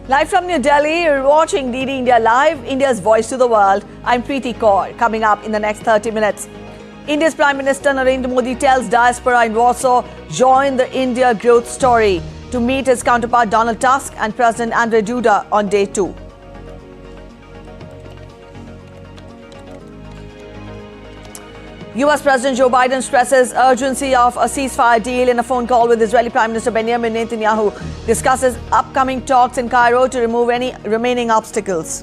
Live from New Delhi, you're watching DD India Live, India's voice to the world. I'm Preeti Kaur. Coming up in the next 30 minutes. India's Prime Minister Narendra Modi tells diaspora in Warsaw, join the India growth story to meet his counterpart Donald Tusk and President Andrzej Duda on day 2. US President Joe Biden stresses urgency of a ceasefire deal in a phone call with Israeli Prime Minister Benjamin Netanyahu. Discusses upcoming talks in Cairo to remove any remaining obstacles.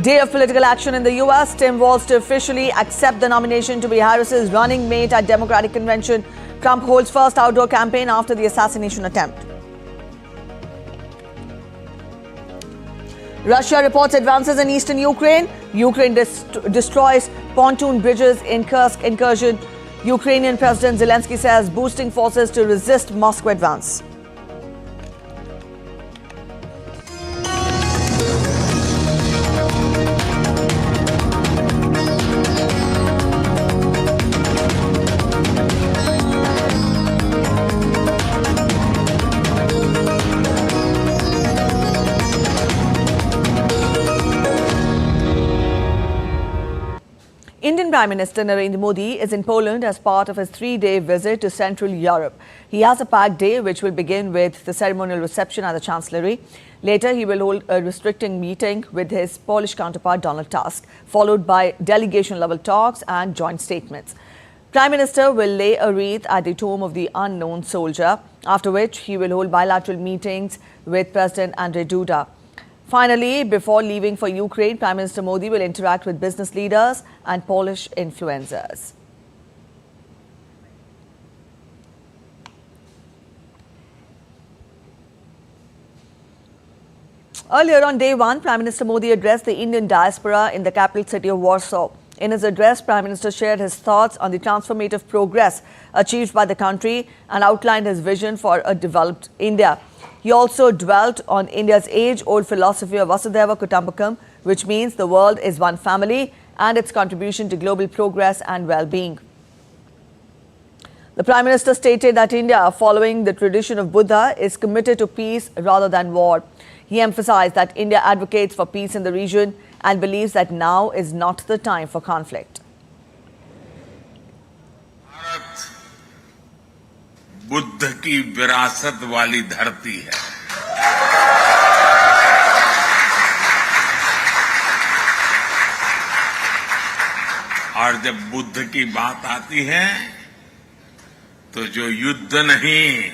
Day of political action in the US. Tim Walz to officially accept the nomination to be Harris's running mate at Democratic Convention. Trump holds first outdoor campaign after the assassination attempt. Russia reports advances in eastern Ukraine. Ukraine destroys pontoon bridges in Kursk incursion. Ukrainian President Zelensky says boosting forces to resist Moscow advance. Indian Prime Minister Narendra Modi is in Poland as part of his 3-day visit to Central Europe. He has a packed day which will begin with the ceremonial reception at the Chancellery. Later, he will hold a restricting meeting with his Polish counterpart Donald Tusk, followed by delegation-level talks and joint statements. Prime Minister will lay a wreath at the tomb of the unknown soldier, after which he will hold bilateral meetings with President Andrzej Duda. Finally, before leaving for Ukraine, Prime Minister Modi will interact with business leaders and Polish influencers. Earlier on day 1, Prime Minister Modi addressed the Indian diaspora in the capital city of Warsaw. In his address, Prime Minister shared his thoughts on the transformative progress achieved by the country and outlined his vision for a developed India. He also dwelt on India's age-old philosophy of Vasudhaiva Kutumbakam, which means the world is one family, and its contribution to global progress and well-being. The Prime Minister stated that India, following the tradition of Buddha, is committed to peace rather than war. He emphasized that India advocates for peace in the region and believes that now is not the time for conflict. Buddha की विरासत वाली धरती है। और जब बुद्ध की बात आती है तो जो युद्ध नहीं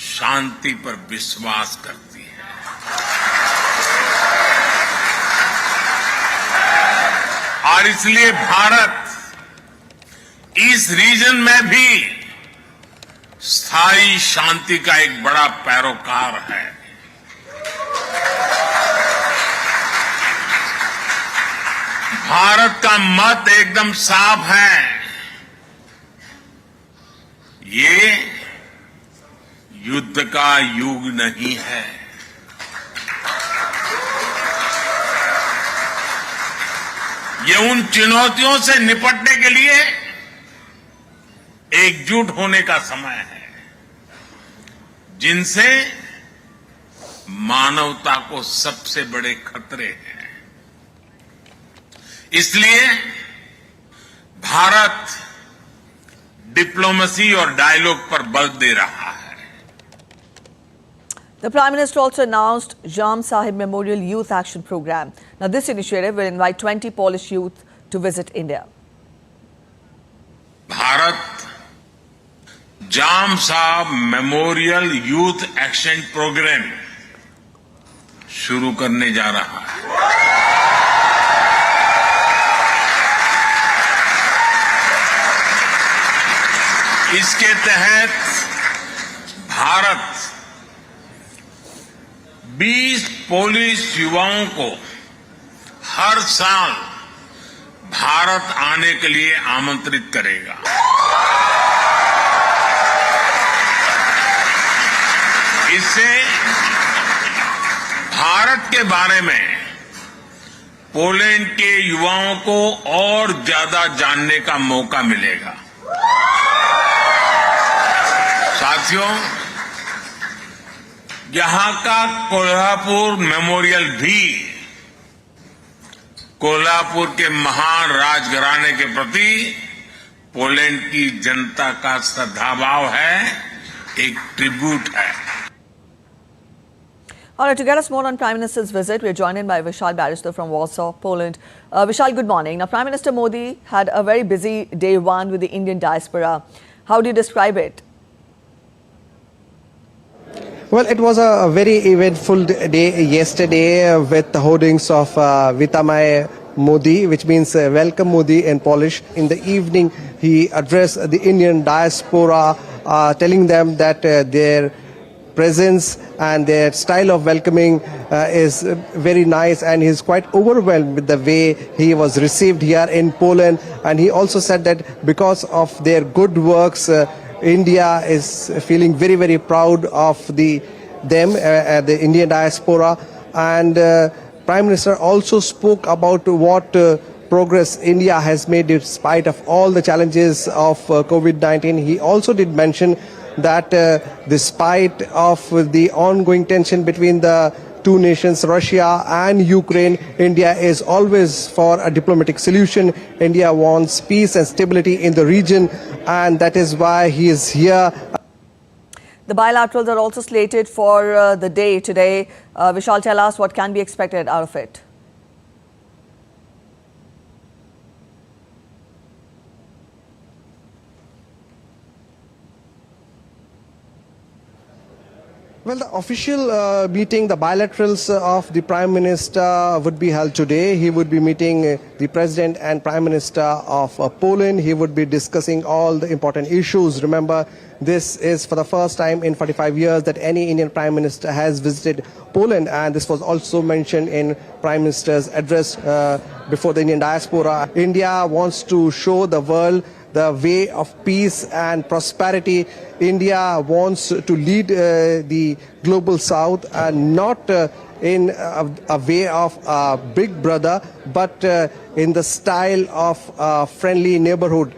शांति पर विश्वास करती है। और इसलिए भारत इस रीजन में भी स्थायी शांति का एक बड़ा पैरोकार है। भारत का मत एकदम साफ है। ये युद्ध का युग नहीं है। ये उन चुनौतियों से निपटने के लिए एकजुट होने का समय है जिनसे मानवता को सबसे बड़े खतरे हैं। इसलिए भारत डिप्लोमेसी और डायलॉग पर बल दे रहा है। The Prime Minister also announced Jam Sahib Memorial Youth Action Program. Now, this initiative will invite 20 Polish youth to visit India. Bharat जाम साहब मेमोरियल यूथ एक्शन प्रोग्राम शुरू करने जा रहा है। इसके तहत भारत 20 पोलिश युवाओं को हर साल भारत आने के लिए आमंत्रित करेगा। इससे भारत के बारे में पोलैंड के युवाओं को और ज्यादा जानने का मौका मिलेगा। साथियों, यहां का कोल्हापुर मेमोरियल भी कोल्हापुर के महान राजघराने के प्रति पोलैंड की जनता का श्रद्धाभाव है, एक ट्रिब्यूट है। All right, to get us more on Prime Minister's visit, we are joined in by Vishal Barrister from Warsaw, Poland. Vishal, good morning. Now, Prime Minister Modi had a very busy day one with the Indian diaspora. How do you describe it? Well, it was a very eventful day yesterday with the hoardings of Vitamay Modi, which means welcome Modi in Polish. In the evening, he addressed the Indian diaspora, telling them that their presence and their style of welcoming is very nice, and he's quite overwhelmed with the way he was received here in Poland. And he also said that because of their good works, India is feeling very, very proud of the Indian diaspora. And Prime Minister also spoke about what progress India has made in spite of all the challenges of COVID-19. He also did mention that despite of the ongoing tension between the two nations, Russia and Ukraine, India is always for a diplomatic solution. India wants peace and stability in the region, and that is why he is here. The bilaterals are also slated for the day today. Vishal, tell us what can be expected out of it. Well, the official meeting, the bilaterals of the Prime Minister would be held today. He would be meeting the President and Prime Minister of Poland. He would be discussing all the important issues. Remember, this is for the first time in 45 years that any Indian Prime Minister has visited Poland, and this was also mentioned in Prime Minister's address before the Indian diaspora. India wants to show the world the way of peace and prosperity. India wants to lead the global south, and not in a way of a big brother, but in the style of a friendly neighborhood.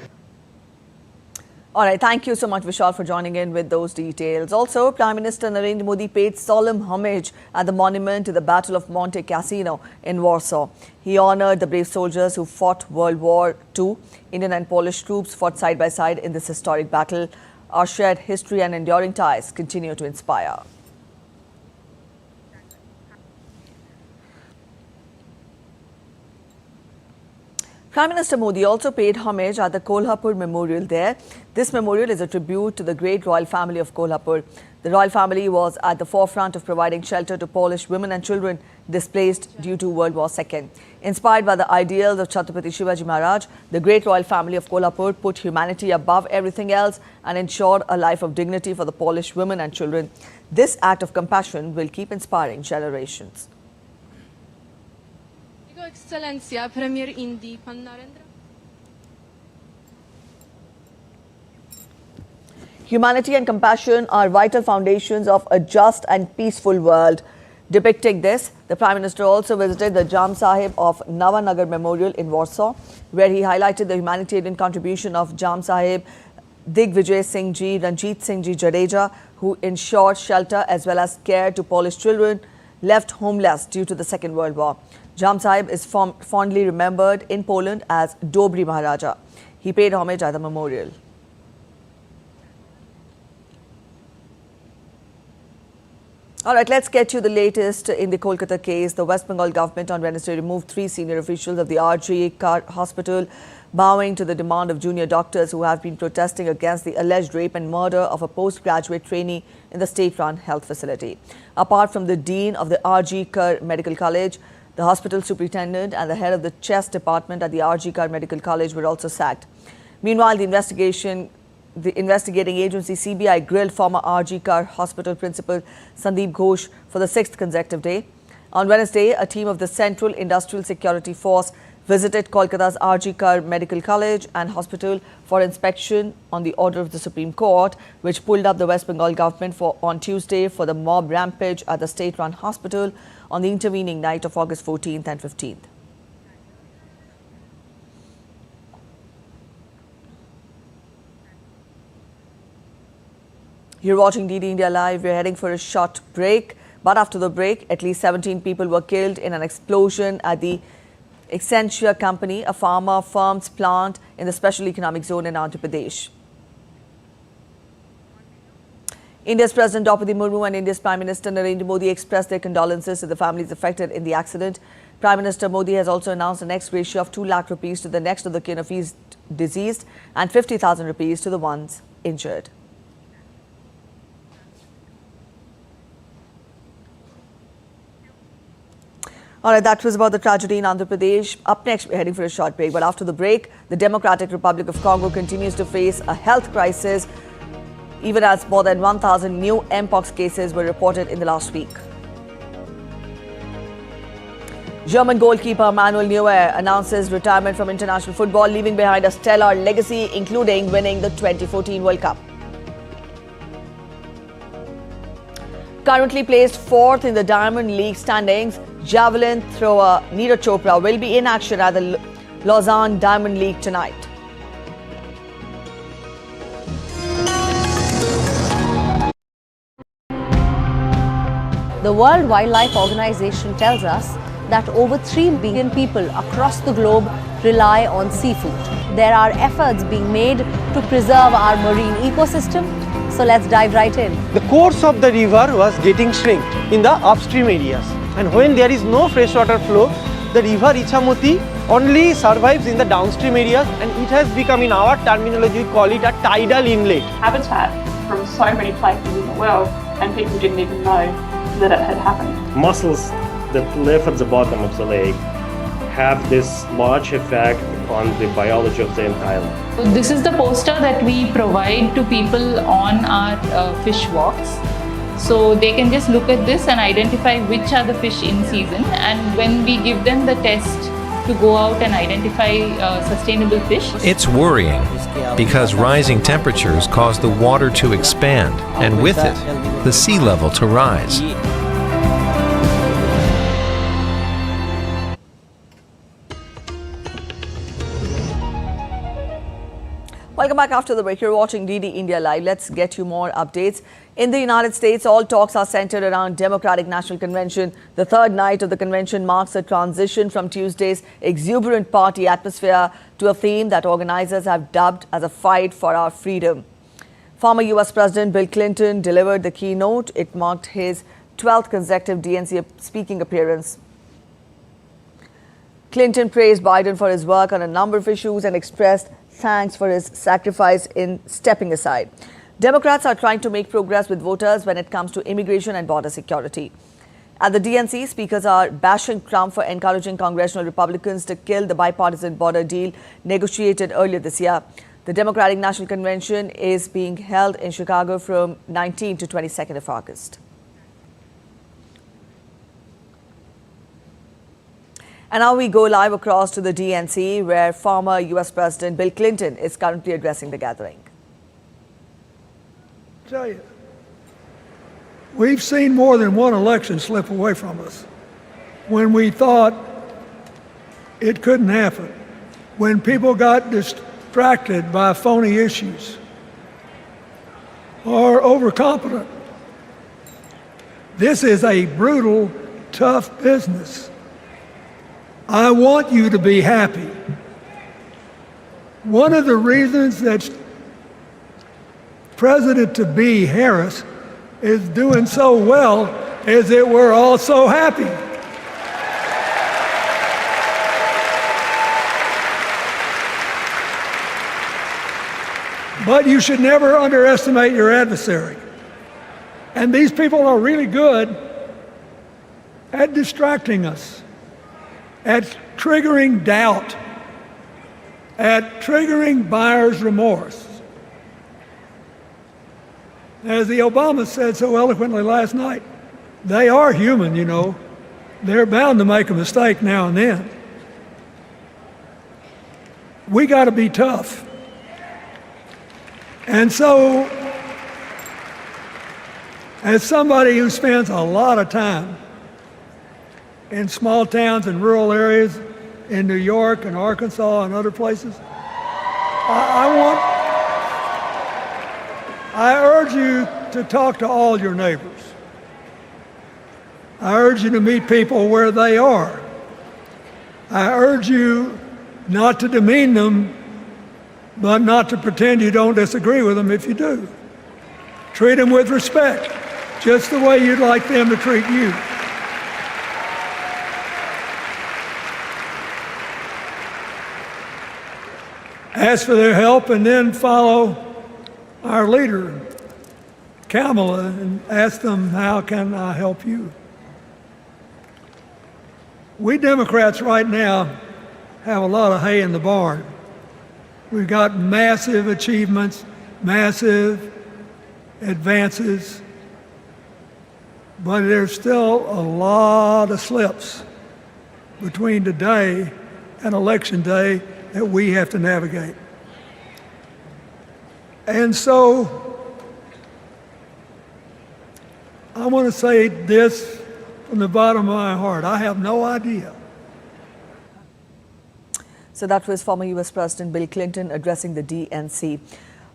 All right, thank you so much, Vishal, for joining in with those details. Also, Prime Minister Narendra Modi paid solemn homage at the monument to the Battle of Monte Cassino in Warsaw. He honored the brave soldiers who fought World War II. Indian and Polish troops fought side by side in this historic battle. Our shared history and enduring ties continue to inspire. Prime Minister Modi also paid homage at the Kolhapur Memorial there. This memorial is a tribute to the great royal family of Kolhapur. The royal family was at the forefront of providing shelter to Polish women and children displaced due to World War II. Inspired by the ideals of Chhatrapati Shivaji Maharaj, the great royal family of Kolhapur put humanity above everything else and ensured a life of dignity for the Polish women and children. This act of compassion will keep inspiring generations. Ekscelencja, premier Indii, pan Narendra. Humanity and compassion are vital foundations of a just and peaceful world. Depicting this, the Prime Minister also visited the Jam Sahib of Navanagar Memorial in Warsaw, where he highlighted the humanitarian contribution of Jam Sahib Digvijay Singh Ji, Ranjit Singh Ji Jadeja, who ensured shelter as well as care to Polish children left homeless due to the Second World War. Jam Sahib is fondly remembered in Poland as Dobry Maharaja. He paid homage at the memorial. All right, let's get you the latest in the Kolkata case. The West Bengal government on Wednesday removed 3 senior officials of the RG Kar hospital, bowing to the demand of junior doctors who have been protesting against the alleged rape and murder of a postgraduate trainee in the state-run health facility. Apart from the dean of the RG Kar Medical College, the hospital superintendent and the head of the chest department at the RG Kar Medical College were also sacked. Meanwhile, the investigating agency CBI grilled former RG Kar Hospital principal Sandeep Ghosh for the 6th consecutive day. On Wednesday, a team of the Central Industrial Security Force visited Kolkata's RG Kar Medical College and Hospital for inspection on the order of the Supreme Court, which pulled up the West Bengal government on Tuesday for the mob rampage at the state-run hospital on the intervening night of August 14th and 15th. You're watching DD India Live. We're heading for a short break. But after the break, at least 17 people were killed in an explosion at the Accenture company, a pharma firm's plant in the Special Economic Zone in Andhra Pradesh. India's President Draupadi Murmu and India's Prime Minister Narendra Modi expressed their condolences to the families affected in the accident. Prime Minister Modi has also announced an ex gratia of 2 lakh rupees to the next of the kin of his deceased and 50,000 rupees to the ones injured. All right, that was about the tragedy in Andhra Pradesh. Up next, we're heading for a short break. But after the break, the Democratic Republic of Congo continues to face a health crisis, even as more than 1,000 new Mpox cases were reported in the last week. German goalkeeper Manuel Neuer announces retirement from international football, leaving behind a stellar legacy, including winning the 2014 World Cup. Currently placed 4th in the Diamond League standings, javelin thrower Neeraj Chopra will be in action at the Lausanne Diamond League tonight. The World Wildlife Organization tells us that over 3 billion people across the globe rely on seafood. There are efforts being made to preserve our marine ecosystem. So let's dive right in. The course of the river was getting shrinked in the upstream areas. And when there is no freshwater flow, the river Ichamoti only survives in the downstream areas, and it has become, in our terminology, we call it a tidal inlet. Habitat from so many places in the world, and people didn't even know that it had happened. Mussels that live at the bottom of the lake have this large effect on the biology of the entire lake. This is the poster that we provide to people on our fish walks. So they can just look at this and identify which are the fish in season, and when we give them the test to go out and identify sustainable fish. It's worrying because rising temperatures cause the water to expand, and with it, the sea level to rise. Welcome back after the break. You're watching DD India Live. Let's get you more updates. In the United States, all talks are centered around Democratic National Convention. The third night of the convention marks a transition from Tuesday's exuberant party atmosphere to a theme that organizers have dubbed as a fight for our freedom. Former U.S. President Bill Clinton delivered the keynote. It marked his 12th consecutive DNC speaking appearance. Clinton praised Biden for his work on a number of issues and expressed thanks for his sacrifice in stepping aside. Democrats are trying to make progress with voters when it comes to immigration and border security. At the DNC, speakers are bashing Trump for encouraging congressional Republicans to kill the bipartisan border deal negotiated earlier this year. The Democratic National Convention is being held in Chicago from 19 to 22nd of August. And now we go live across to the DNC, where former U.S. President Bill Clinton is currently addressing the gathering. I tell you, we've seen more than one election slip away from us when we thought it couldn't happen, when people got distracted by phony issues or overconfident. This is a brutal, tough business. I want you to be happy. One of the reasons that President-to-be Harris is doing so well is that we're all so happy. But you should never underestimate your adversary. And these people are really good at distracting us, at triggering doubt, at triggering buyer's remorse. As the Obama said so eloquently last night, they are human, you know. They're bound to make a mistake now and then. We got to be tough. And so, as somebody who spends a lot of time in small towns and rural areas in New York and Arkansas and other places, I urge you to talk to all your neighbors. I urge you to meet people where they are. I urge you not to demean them, but not to pretend you don't disagree with them if you do. Treat them with respect, just the way you'd like them to treat you. Ask for their help and then follow our leader, Kamala, and ask them, how can I help you? We Democrats right now have a lot of hay in the barn. We've got massive achievements, massive advances, but there's still a lot of slips between today and Election Day that we have to navigate. And so I want to say this from the bottom of my heart. I have no idea. So that was former U.S. President Bill Clinton addressing the DNC.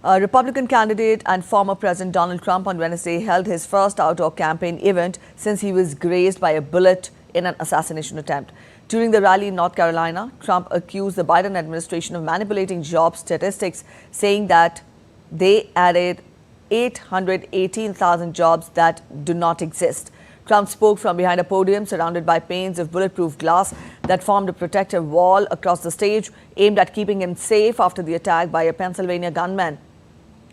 Republican candidate and former President Donald Trump on Wednesday held his first outdoor campaign event since he was grazed by a bullet in an assassination attempt. During the rally in North Carolina, Trump accused the Biden administration of manipulating job statistics, saying that they added 818,000 jobs that do not exist. Trump spoke from behind a podium surrounded by panes of bulletproof glass that formed a protective wall across the stage, aimed at keeping him safe after the attack by a Pennsylvania gunman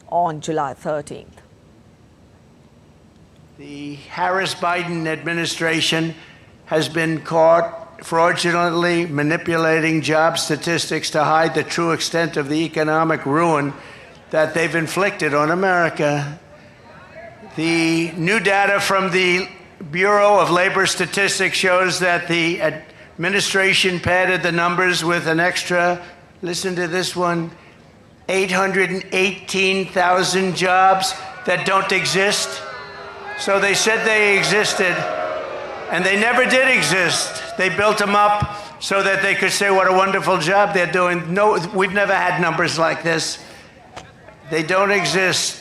on July 13th. The Harris-Biden administration has been caught fraudulently manipulating job statistics to hide the true extent of the economic ruin that they've inflicted on America. The new data from the Bureau of Labor Statistics shows that the administration padded the numbers with an extra, listen to this one, 818,000 jobs that don't exist. So they said they existed, and they never did exist. They built them up so that they could say what a wonderful job they're doing. No, we've never had numbers like this. They don't exist.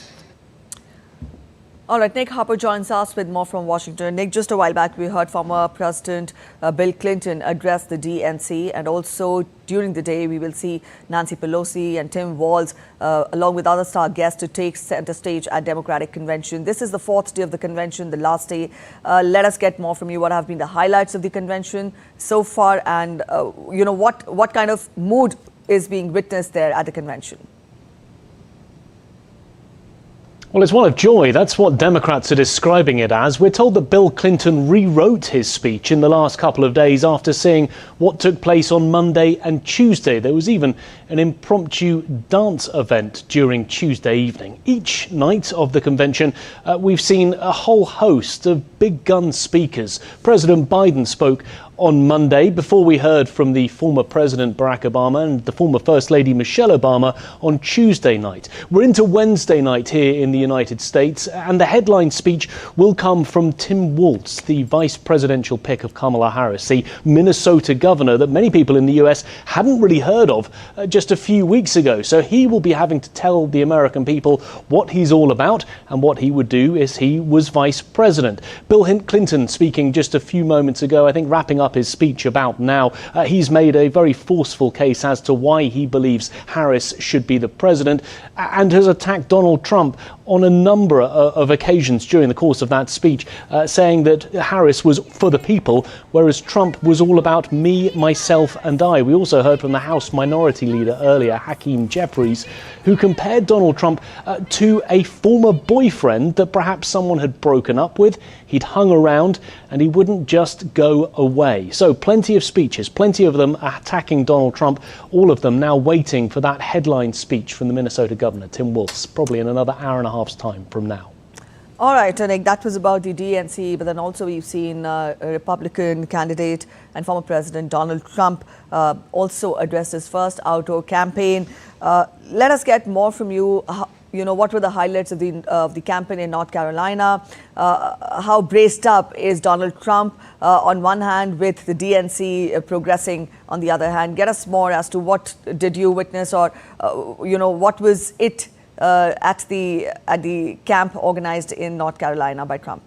All right, Nick Harper joins us with more from Washington. Nick, just a while back, we heard former President Bill Clinton address the DNC, and also during the day, we will see Nancy Pelosi and Tim Walz, along with other star guests, to take center stage at Democratic Convention. This is the fourth day of the convention, the last day. Let us get more from you. What have been the highlights of the convention so far, and what kind of mood is being witnessed there at the convention? Well, it's one of joy. That's what Democrats are describing it as. We're told that Bill Clinton rewrote his speech in the last couple of days after seeing what took place on Monday and Tuesday. There was even an impromptu dance event during Tuesday evening. Each night of the convention, we've seen a whole host of big gun speakers. President Biden spoke on Monday, before we heard from the former President Barack Obama and the former First Lady Michelle Obama on Tuesday night. We're into Wednesday night here in the United States, and the headline speech will come from Tim Walz, the vice presidential pick of Kamala Harris, the Minnesota governor that many people in the US hadn't really heard of just a few weeks ago. So he will be having to tell the American people what he's all about and what he would do if he was vice president. Bill Clinton speaking just a few moments ago, I think wrapping up his speech about now. He's made a very forceful case as to why he believes Harris should be the president, and has attacked Donald Trump on a number of occasions during the course of that speech, saying that Harris was for the people, whereas Trump was all about me, myself and I. We also heard from the House Minority Leader earlier, Hakeem Jeffries, who compared Donald Trump to a former boyfriend that perhaps someone had broken up with. He'd hung around and he wouldn't just go away. So plenty of speeches, plenty of them attacking Donald Trump, all of them now waiting for that headline speech from the Minnesota governor, Tim Walz, probably in another hour and a half's time from now. All right, Nick, that was about the DNC, but then also we've seen a Republican candidate and former President Donald Trump also address his first outdoor campaign. Let us get more from you. What were the highlights of the campaign in North Carolina? How braced up is Donald Trump on one hand, with the DNC progressing on the other hand? Get us more as to what did you witness, or what was it at the camp organized in North Carolina by Trump?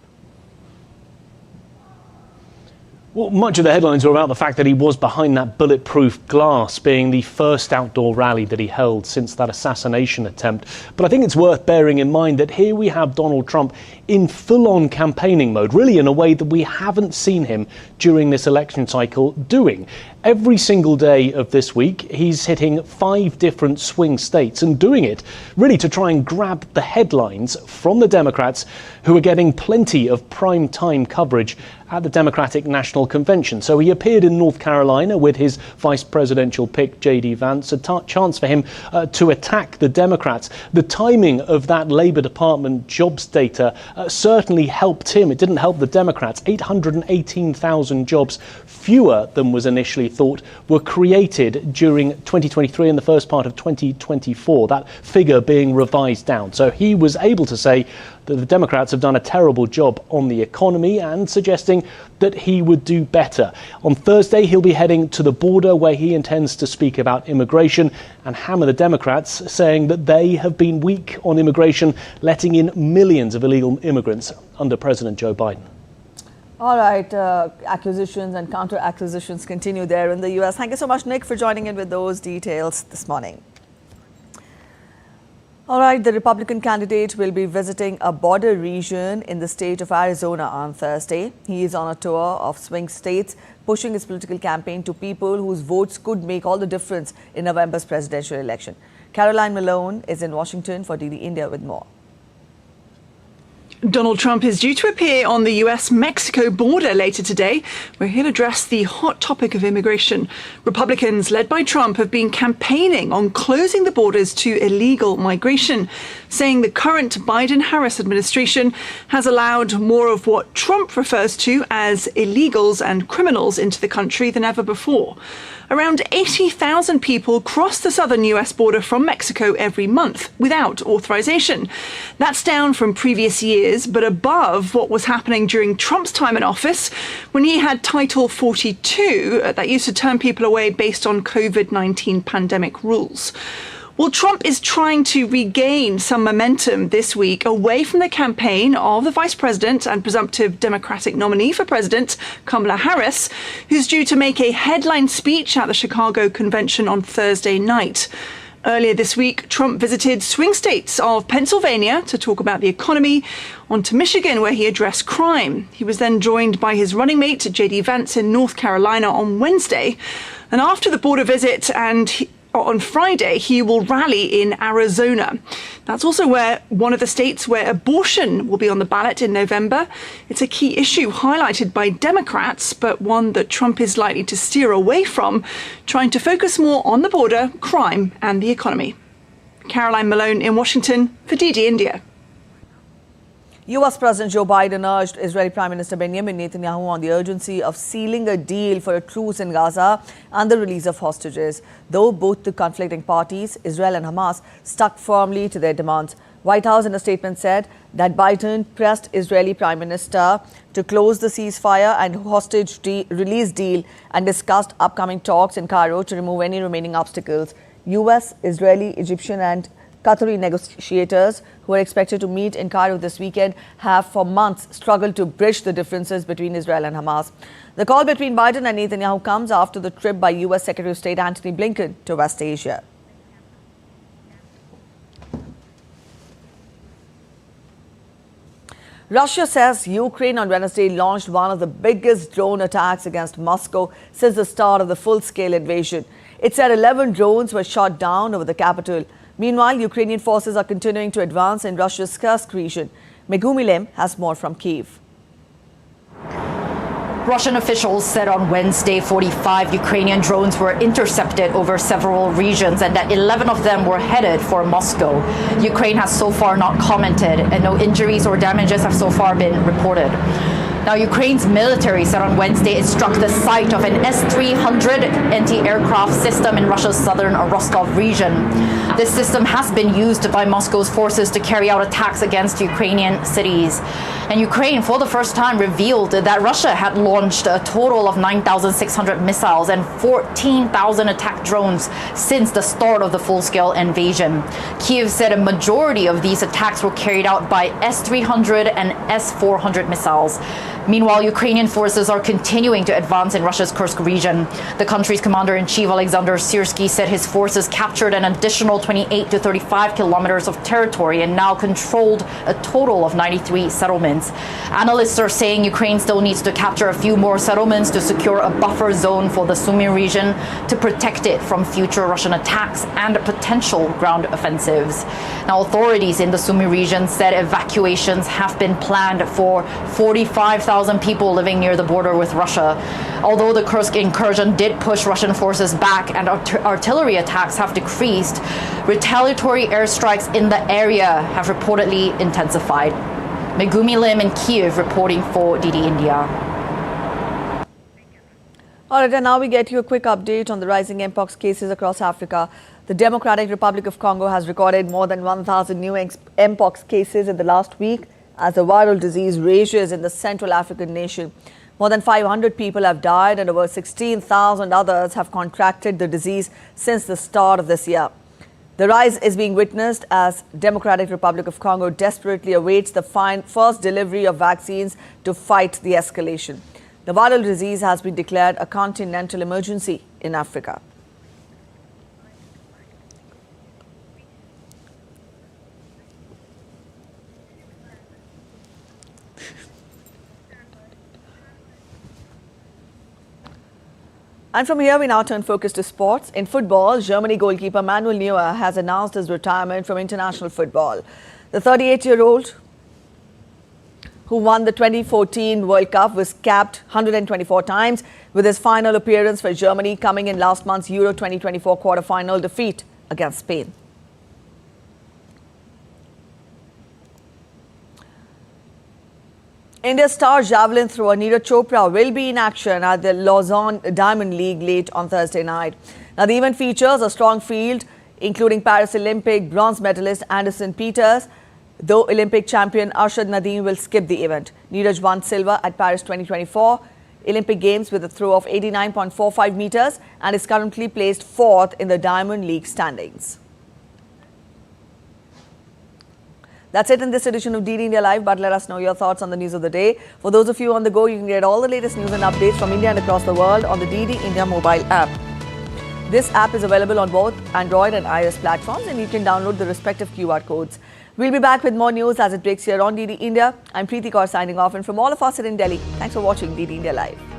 Well, much of the headlines were about the fact that he was behind that bulletproof glass, being the first outdoor rally that he held since that assassination attempt. But I think it's worth bearing in mind that here we have Donald Trump in full-on campaigning mode, really in a way that we haven't seen him during this election cycle doing. Every single day of this week, he's hitting 5 different swing states and doing it really to try and grab the headlines from the Democrats, who are getting plenty of prime time coverage at the Democratic National Convention. So he appeared in North Carolina with his vice presidential pick, J.D. Vance, a chance for him to attack the Democrats. The timing of that Labour Department jobs data certainly helped him. It didn't help the Democrats. 818,000 jobs, fewer than was initially thought, were created during 2023 and the first part of 2024, that figure being revised down. So he was able to say that the Democrats have done a terrible job on the economy and suggesting that he would do better. On Thursday, he'll be heading to the border where he intends to speak about immigration and hammer the Democrats, saying that they have been weak on immigration, letting in millions of illegal immigrants under President Joe Biden. All right, acquisitions and counter-acquisitions continue there in the U.S. Thank you so much, Nick, for joining in with those details this morning. All right, the Republican candidate will be visiting a border region in the state of Arizona on Thursday. He is on a tour of swing states, pushing his political campaign to people whose votes could make all the difference in November's presidential election. Caroline Malone is in Washington for DD India with more. Donald Trump is due to appear on the US-Mexico border later today, where he'll address the hot topic of immigration. Republicans, led by Trump, have been campaigning on closing the borders to illegal migration, saying the current Biden-Harris administration has allowed more of what Trump refers to as illegals and criminals into the country than ever before. Around 80,000 people cross the southern US border from Mexico every month without authorization. That's down from previous years, but above what was happening during Trump's time in office, when he had Title 42 that used to turn people away based on COVID-19 pandemic rules. Well, Trump is trying to regain some momentum this week away from the campaign of the vice president and presumptive Democratic nominee for president, Kamala Harris, who's due to make a headline speech at the Chicago convention on Thursday night. Earlier this week, Trump visited swing states of Pennsylvania to talk about the economy, on to Michigan, where he addressed crime. He was then joined by his running mate, J.D. Vance, in North Carolina on Wednesday. And after the border visit on Friday, he will rally in Arizona. That's also one of the states where abortion will be on the ballot in November. It's a key issue highlighted by Democrats, but one that Trump is likely to steer away from, trying to focus more on the border, crime and the economy. Caroline Malone in Washington for DD India. U.S. President Joe Biden urged Israeli Prime Minister Benjamin Netanyahu on the urgency of sealing a deal for a truce in Gaza and the release of hostages, though both the conflicting parties, Israel and Hamas, stuck firmly to their demands. White House in a statement said that Biden pressed Israeli Prime Minister to close the ceasefire and hostage release deal and discussed upcoming talks in Cairo to remove any remaining obstacles. U.S., Israeli, Egyptian and Qatari negotiators who are expected to meet in Cairo this weekend have for months struggled to bridge the differences between Israel and Hamas. The call between Biden and Netanyahu comes after the trip by U.S. Secretary of State Antony Blinken to West Asia. Russia says Ukraine on Wednesday launched one of the biggest drone attacks against Moscow since the start of the full-scale invasion. It said 11 drones were shot down over the capital. Meanwhile, Ukrainian forces are continuing to advance in Russia's Kursk region. Megumi Lim has more from Kyiv. Russian officials said on Wednesday 45 Ukrainian drones were intercepted over several regions and that 11 of them were headed for Moscow. Ukraine has so far not commented and no injuries or damages have so far been reported. Now, Ukraine's military said on Wednesday it struck the site of an S-300 anti-aircraft system in Russia's southern Rostov region. This system has been used by Moscow's forces to carry out attacks against Ukrainian cities. And Ukraine, for the first time, revealed that Russia had launched a total of 9,600 missiles and 14,000 attack drones since the start of the full-scale invasion. Kyiv said a majority of these attacks were carried out by S-300 and S-400 missiles. Meanwhile, Ukrainian forces are continuing to advance in Russia's Kursk region. The country's commander-in-chief, Alexander Syrsky, said his forces captured an additional 28 to 35 kilometers of territory and now controlled a total of 93 settlements. Analysts are saying Ukraine still needs to capture a few more settlements to secure a buffer zone for the Sumy region to protect it from future Russian attacks and potential ground offensives. Now, authorities in the Sumy region said evacuations have been planned for 45,000 people living near the border with Russia. Although the Kursk incursion did push Russian forces back and artillery attacks have decreased, retaliatory airstrikes in the area have reportedly intensified. Megumi Lim in Kyiv reporting for DD India. All right, and now we get you a quick update on the rising Mpox cases across Africa. The Democratic Republic of Congo has recorded more than 1,000 new Mpox cases in the last week as the viral disease rages in the Central African nation. More than 500 people have died and over 16,000 others have contracted the disease since the start of this year. The rise is being witnessed as Democratic Republic of Congo desperately awaits the first delivery of vaccines to fight the escalation. The viral disease has been declared a continental emergency in Africa. And from here, we now turn focus to sports. In football, Germany goalkeeper Manuel Neuer has announced his retirement from international football. The 38-year-old, who won the 2014 World Cup, was capped 124 times, with his final appearance for Germany coming in last month's Euro 2024 quarter-final defeat against Spain. India's star javelin thrower Neeraj Chopra will be in action at the Lausanne Diamond League late on Thursday night. Now, the event features a strong field, including Paris Olympic bronze medalist Anderson Peters, though Olympic champion Arshad Nadeem will skip the event. Neeraj won silver at Paris 2024 Olympic Games with a throw of 89.45 meters and is currently placed fourth in the Diamond League standings. That's it in this edition of DD India Live, but let us know your thoughts on the news of the day. For those of you on the go, you can get all the latest news and updates from India and across the world on the DD India mobile app. This app is available on both Android and iOS platforms, and you can download the respective QR codes. We'll be back with more news as it breaks here on DD India. I'm Preeti Kaur signing off, and from all of us in Delhi, thanks for watching DD India Live.